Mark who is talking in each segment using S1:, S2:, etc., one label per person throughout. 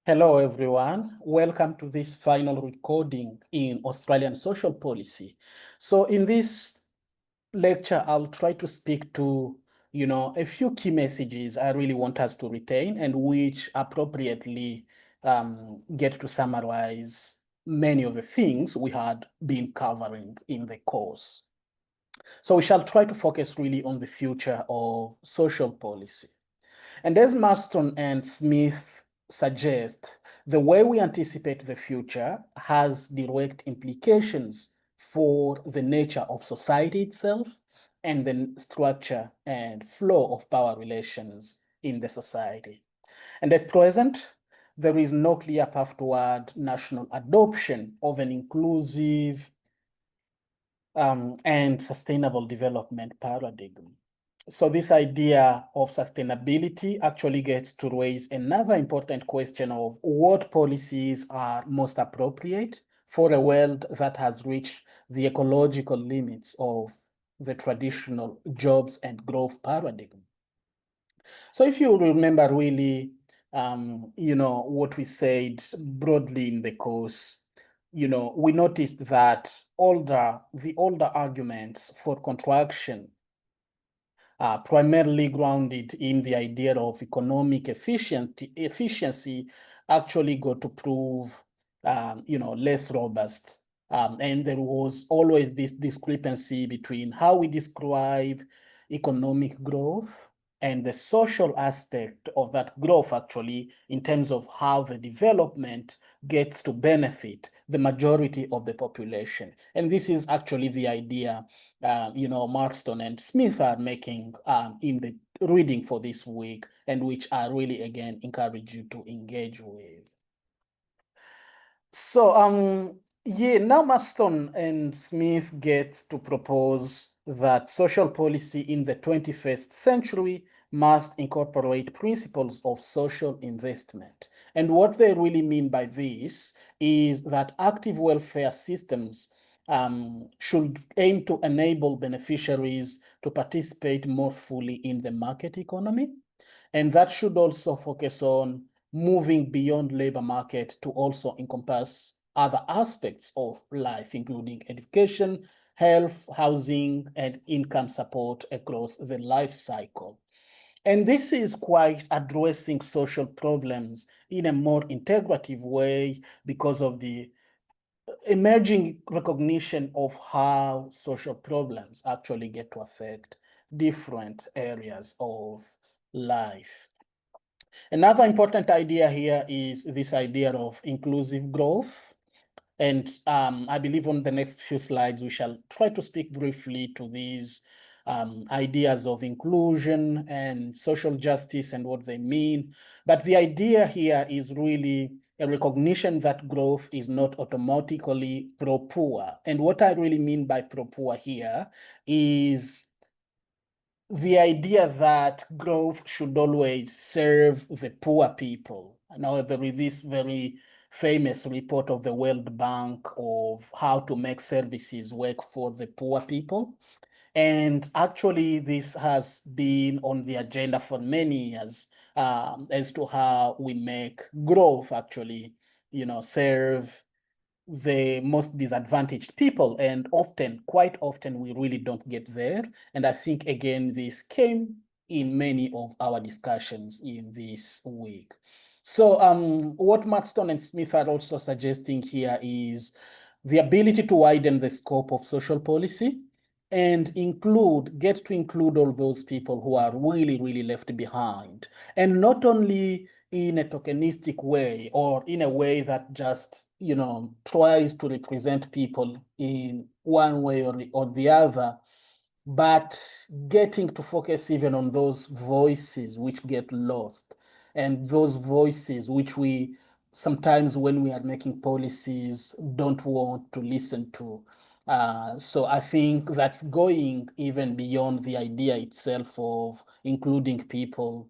S1: Hello, everyone. Welcome to this final recording in Australian social policy. So in this lecture, I'll try to speak to, a few key messages I really want us to retain and which appropriately get to summarize many of the things we had been covering in the course. So we shall try to focus really on the future of social policy. And as Marston and Smith suggest, the way we anticipate the future has direct implications for the nature of society itself and the structure and flow of power relations in the society. And at present, there is no clear path toward national adoption of an inclusive and sustainable development paradigm. So this idea of sustainability actually gets to raise another important question of what policies are most appropriate for a world that has reached the ecological limits of the traditional jobs and growth paradigm. So if you remember really, what we said broadly in the course, we noticed that the older arguments for contraction primarily grounded in the idea of economic efficiency actually got to prove, less robust. And there was always this discrepancy between how we describe economic growth and the social aspect of that growth actually in terms of how the development gets to benefit the majority of the population. And this is actually the idea Marston and Smith are making in the reading for this week, and which I really, again, encourage you to engage with. So, now Marston and Smith get to propose that social policy in the 21st century must incorporate principles of social investment. And what they really mean by this is that active welfare systems should aim to enable beneficiaries to participate more fully in the market economy. And that should also focus on moving beyond labor market to also encompass other aspects of life, including education, health, housing, and income support across the life cycle. And this is quite addressing social problems in a more integrative way because of the emerging recognition of how social problems actually get to affect different areas of life. Another important idea here is this idea of inclusive growth. And I believe on the next few slides, we shall try to speak briefly to these ideas of inclusion and social justice and what they mean. But the idea here is really a recognition that growth is not automatically pro-poor. And what I really mean by pro-poor here is the idea that growth should always serve the poor people. Now, there is this very famous report of the World Bank of how to make services work for the poor people. And actually, this has been on the agenda for many years as to how we make growth actually, serve the most disadvantaged people. And quite often, we really don't get there. And I think, again, this came in many of our discussions in this week. So what Marston and Smith are also suggesting here is the ability to widen the scope of social policy and get to include all those people who are really, really left behind. And not only in a tokenistic way or in a way that just, tries to represent people in one way or the other, but getting to focus even on those voices which get lost and those voices which we sometimes when we are making policies don't want to listen to. So I think that's going even beyond the idea itself of including people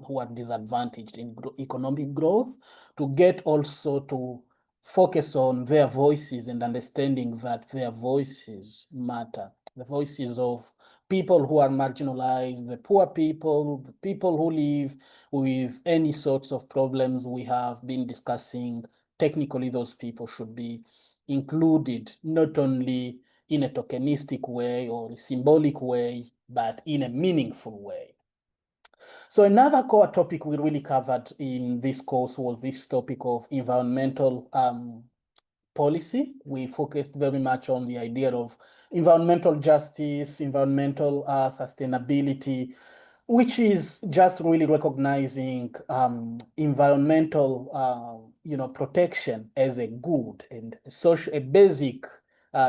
S1: who are disadvantaged in economic growth, to get also to focus on their voices and understanding that their voices matter, the voices of people who are marginalized, the poor people, the people who live with any sorts of problems we have been discussing. Technically, those people should be included, not only in a tokenistic way or a symbolic way, but in a meaningful way. So another core topic we really covered in this course was this topic of environmental policy. We focused very much on the idea of environmental justice, environmental sustainability, which is just really recognizing environmental, protection as a good and a basic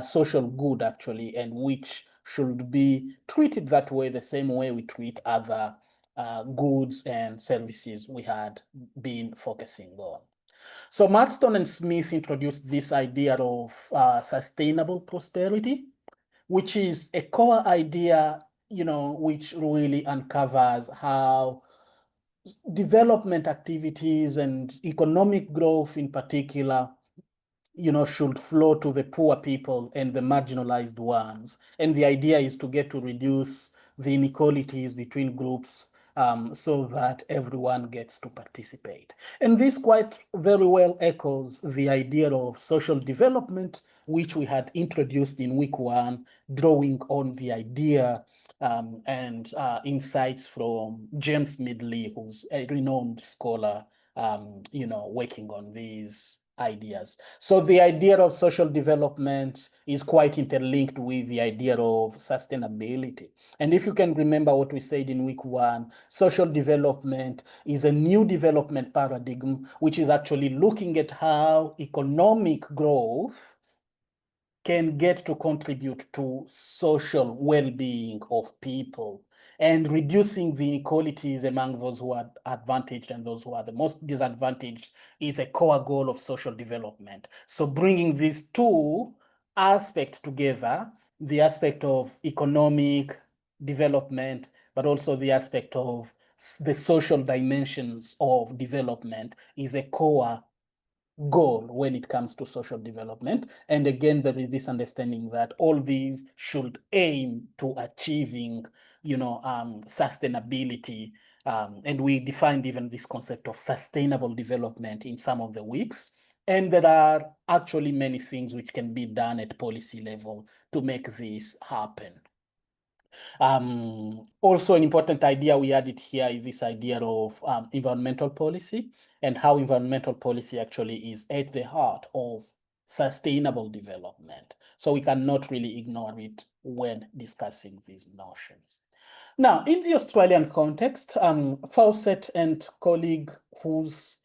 S1: social good, actually, and which should be treated that way, the same way we treat other goods and services we had been focusing on. So Marston and Smith introduced this idea of sustainable prosperity, which is a core idea, which really uncovers how development activities and economic growth in particular should flow to the poor people and the marginalized ones. And the idea is to get to reduce the inequalities between groups so that everyone gets to participate. And this quite very well echoes the idea of social development, which we had introduced in week 1, drawing on the idea and insights from James Midley, who's a renowned scholar, working on these ideas. So the idea of social development is quite interlinked with the idea of sustainability. And if you can remember what we said in week 1, social development is a new development paradigm, which is actually looking at how economic growth can get to contribute to social well-being of people and reducing the inequalities among those who are advantaged and those who are the most disadvantaged is a core goal of social development. So bringing these two aspects together, the aspect of economic development, but also the aspect of the social dimensions of development is a core goal when it comes to social development. And again, there is this understanding that all these should aim to achieving, sustainability. And we defined even this concept of sustainable development in some of the weeks. And there are actually many things which can be done at policy level to make this happen. Also, an important idea we added here is this idea of environmental policy and how environmental policy actually is at the heart of sustainable development. So we cannot really ignore it when discussing these notions. Now, in the Australian context, Fawcett and colleague whose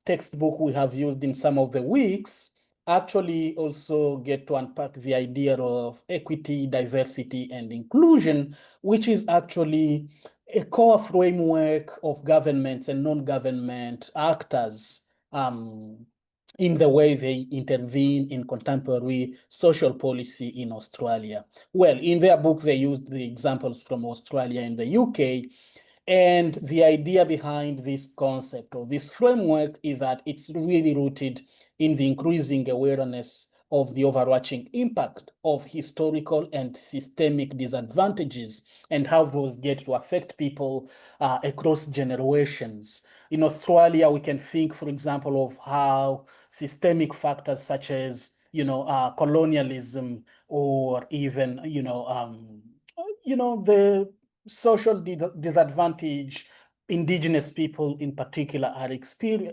S1: textbook we have used in some of the weeks actually also get to unpack the idea of equity, diversity, and inclusion, which is actually a core framework of governments and non-government actors in the way they intervene in contemporary social policy in Australia. Well, in their book, they used the examples from Australia and the UK. And the idea behind this concept or this framework is that it's really rooted in the increasing awareness of the overarching impact of historical and systemic disadvantages and how those get to affect people across generations. In Australia, we can think, for example, of how systemic factors such as, colonialism or even, the social disadvantage indigenous people in particular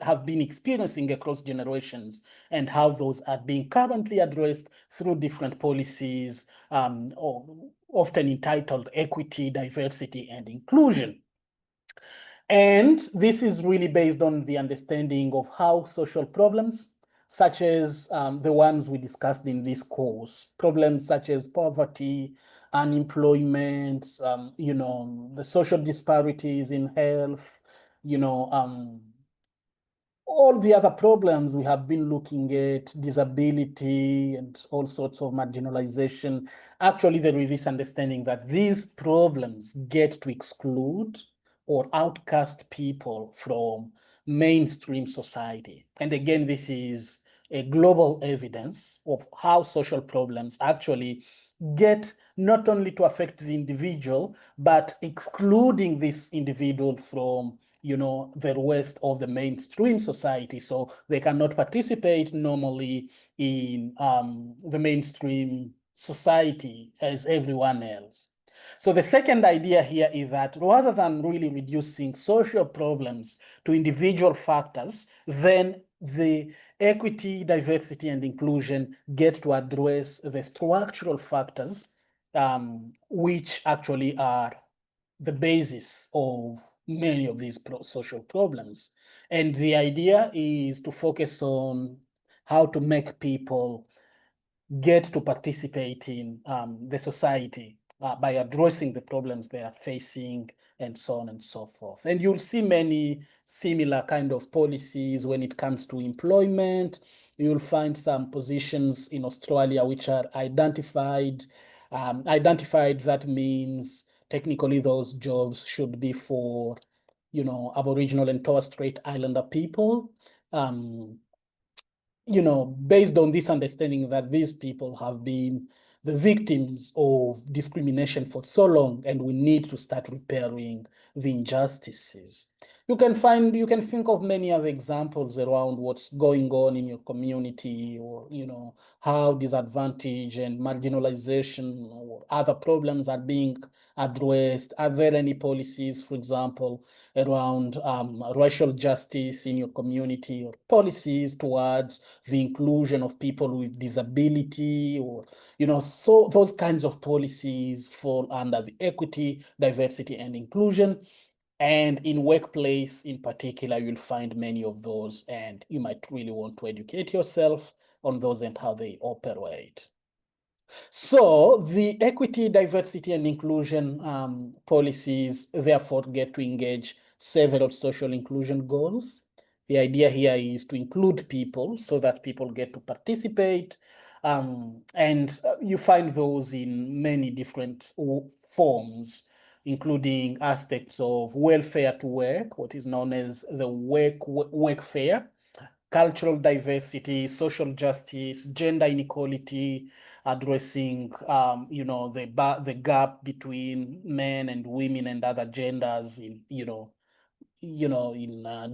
S1: have been experiencing across generations and how those are being currently addressed through different policies, or often entitled equity, diversity, and inclusion. And this is really based on the understanding of how social problems, such as the ones we discussed in this course, problems such as poverty, unemployment, the social disparities in health, all the other problems we have been looking at, disability and all sorts of marginalization. Actually, there is this understanding that these problems get to exclude or outcast people from mainstream society. And again, this is a global evidence of how social problems actually get not only to affect the individual, but excluding this individual from the rest of the mainstream society, so they cannot participate normally in the mainstream society as everyone else. So the second idea here is that rather than really reducing social problems to individual factors, then the equity, diversity, and inclusion get to address the structural factors, which actually are the basis of many of these social problems. And the idea is to focus on how to make people get to participate in the society by addressing the problems they are facing, and so on and so forth. And you'll see many similar kind of policies when it comes to employment. You'll find some positions in Australia which are identified. Identified, that means technically those jobs should be for, Aboriginal and Torres Strait Islander people. Based on this understanding that these people have been the victims of discrimination for so long, and we need to start repairing the injustices. You can think of many other examples around what's going on in your community, or, how disadvantage and marginalization or other problems are being addressed. Are there any policies, for example, around racial justice in your community, or policies towards the inclusion of people with disability, or, so those kinds of policies fall under the equity, diversity, and inclusion. And in workplace in particular, you'll find many of those, and you might really want to educate yourself on those and how they operate. So the equity, diversity, and inclusion policies therefore get to engage several social inclusion goals. The idea here is to include people so that people get to participate. And you find those in many different forms, including aspects of welfare to work, what is known as the workfare, cultural diversity, social justice, gender inequality, addressing the gap between men and women and other genders in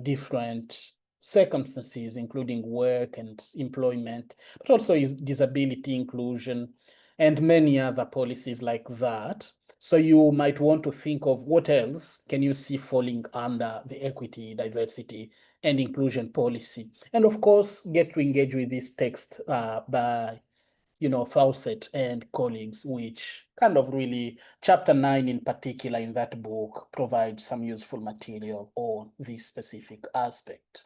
S1: different circumstances, including work and employment, but also is disability inclusion and many other policies like that. So you might want to think of what else can you see falling under the equity, diversity, and inclusion policy. And of course, get to engage with this text by Fawcett and colleagues, which kind of really, chapter 9 in particular in that book provides some useful material on this specific aspect.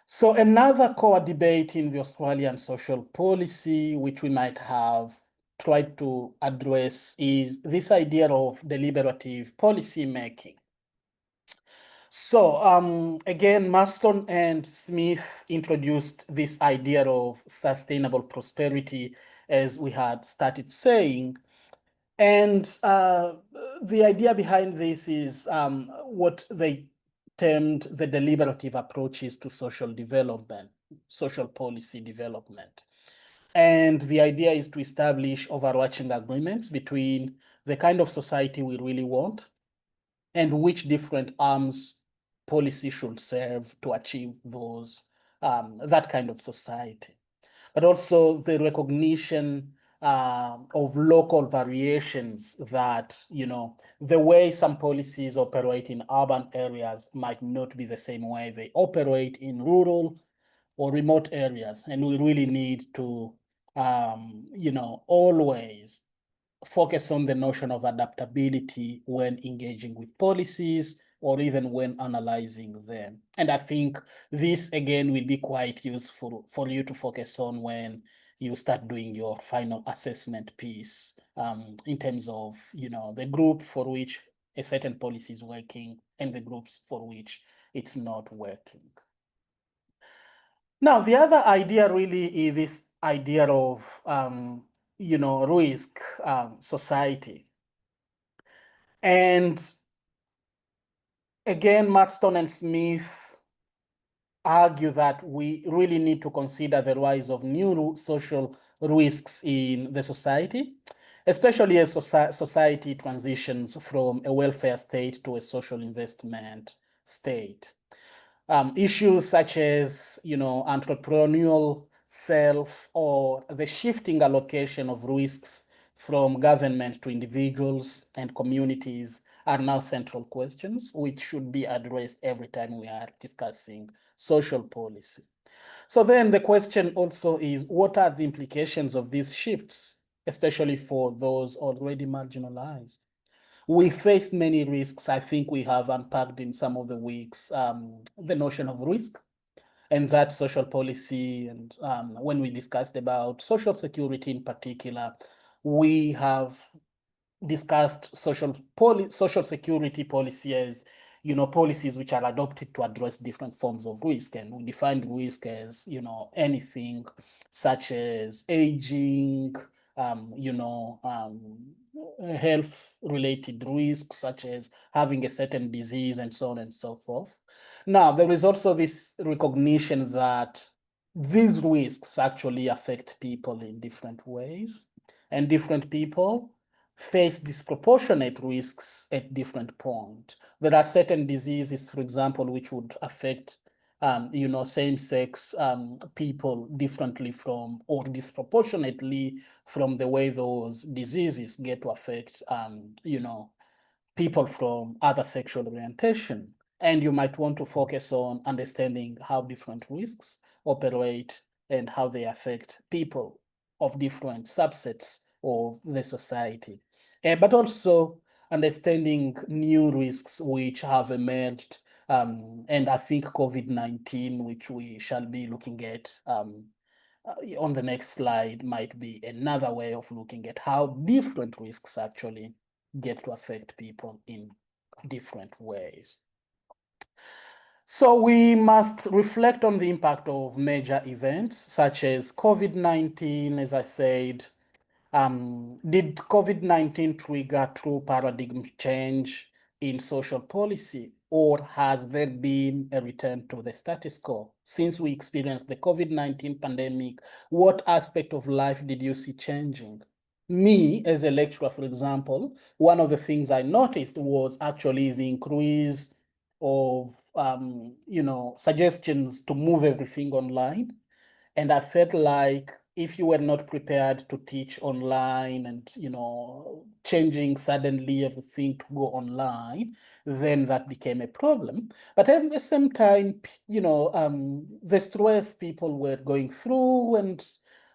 S1: So another core debate in the Australian social policy, which we might have tried to address, is this idea of deliberative policy making. So again, Marston and Smith introduced this idea of sustainable prosperity, as we had started saying. And the idea behind this is what they termed the deliberative approaches to social development, social policy development. And the idea is to establish overarching agreements between the kind of society we really want and which different arms policy should serve to achieve those that kind of society. But also the recognition of local variations, that the way some policies operate in urban areas might not be the same way they operate in rural or remote areas, and we really need to always focus on the notion of adaptability when engaging with policies or even when analyzing them. And I think this again will be quite useful for you to focus on when you start doing your final assessment piece in terms of the group for which a certain policy is working and the groups for which it's not working. Now, the other idea really is this idea of risk society. And again, Marston and Smith argue that we really need to consider the rise of new social risks in the society, especially as society transitions from a welfare state to a social investment state. Issues such as, entrepreneurial self or the shifting allocation of risks from government to individuals and communities are now central questions which should be addressed every time we are discussing social policy. So then the question also is, what are the implications of these shifts, especially for those already marginalized? We faced many risks. I think we have unpacked in some of the weeks the notion of risk and that social policy. And when we discussed about social security in particular, we have discussed social security policy as policies which are adopted to address different forms of risk, and we defined risk as anything such as aging, health related risks such as having a certain disease and so on and so forth. Now there is also this recognition that these risks actually affect people in different ways, and different people face disproportionate risks at different points. There are certain diseases, for example, which would affect same-sex people differently from or disproportionately from the way those diseases get to affect people from other sexual orientation. And you might want to focus on understanding how different risks operate and how they affect people of different subsets of the society. But also understanding new risks which have emerged. And I think COVID-19, which we shall be looking at on the next slide, might be another way of looking at how different risks actually get to affect people in different ways. So we must reflect on the impact of major events such as COVID-19, as I said. Did COVID-19 trigger true paradigm change in social policy, or has there been a return to the status quo? Since we experienced the COVID-19 pandemic, what aspect of life did you see changing? Me, as a lecturer, for example, one of the things I noticed was actually the increase of, suggestions to move everything online. And I felt like if you were not prepared to teach online and, changing suddenly everything to go online, then that became a problem. But at the same time, the stress people were going through and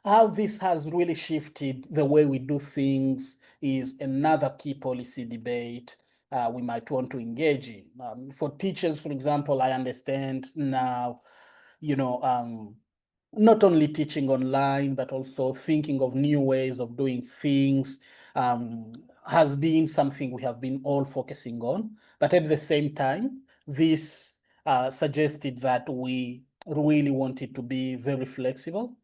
S1: how this has really shifted the way we do things is another key policy debate we might want to engage in. For teachers, for example, I understand now, not only teaching online, but also thinking of new ways of doing things has been something we have been all focusing on. But at the same time, this suggested that we really wanted to be very flexible,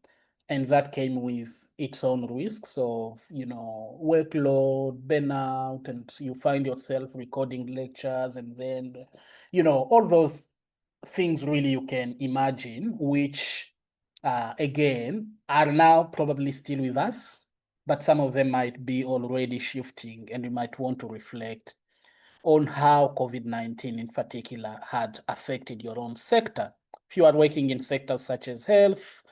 S1: and that came with its own risks of, workload, burnout, and you find yourself recording lectures and then, all those things really you can imagine, which again are now probably still with us, but some of them might be already shifting, and you might want to reflect on how COVID-19 in particular had affected your own sector. If you are working in sectors such as health,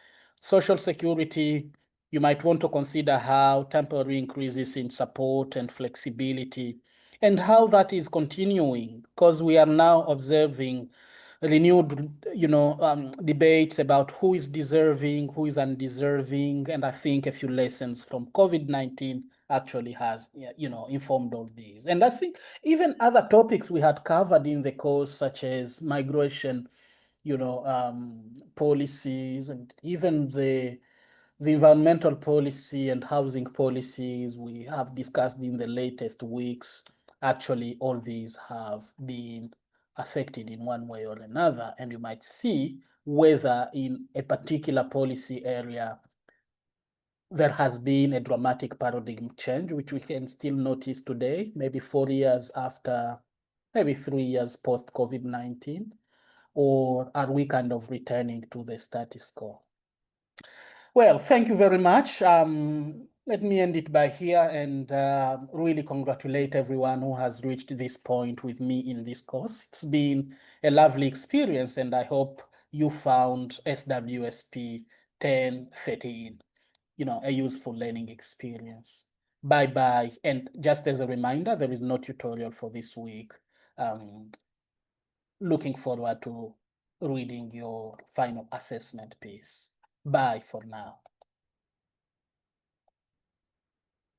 S1: social security, you might want to consider how temporary increases in support and flexibility and how that is continuing, because we are now observing renewed, debates about who is deserving, who is undeserving, and I think a few lessons from COVID-19 actually has, informed all these. And I think even other topics we had covered in the course, such as migration, policies, and even the environmental policy and housing policies we have discussed in the latest weeks, actually all these have been affected in one way or another. And you might see whether in a particular policy area there has been a dramatic paradigm change, which we can still notice today, maybe 4 years after, maybe 3 years post COVID-19, or are we kind of returning to the status quo? Well, thank you very much. Let me end it by here and really congratulate everyone who has reached this point with me in this course. It's been a lovely experience, and I hope you found SWSP 1013, a useful learning experience. Bye-bye. And just as a reminder, there is no tutorial for this week. Looking forward to reading your final assessment piece. Bye for now.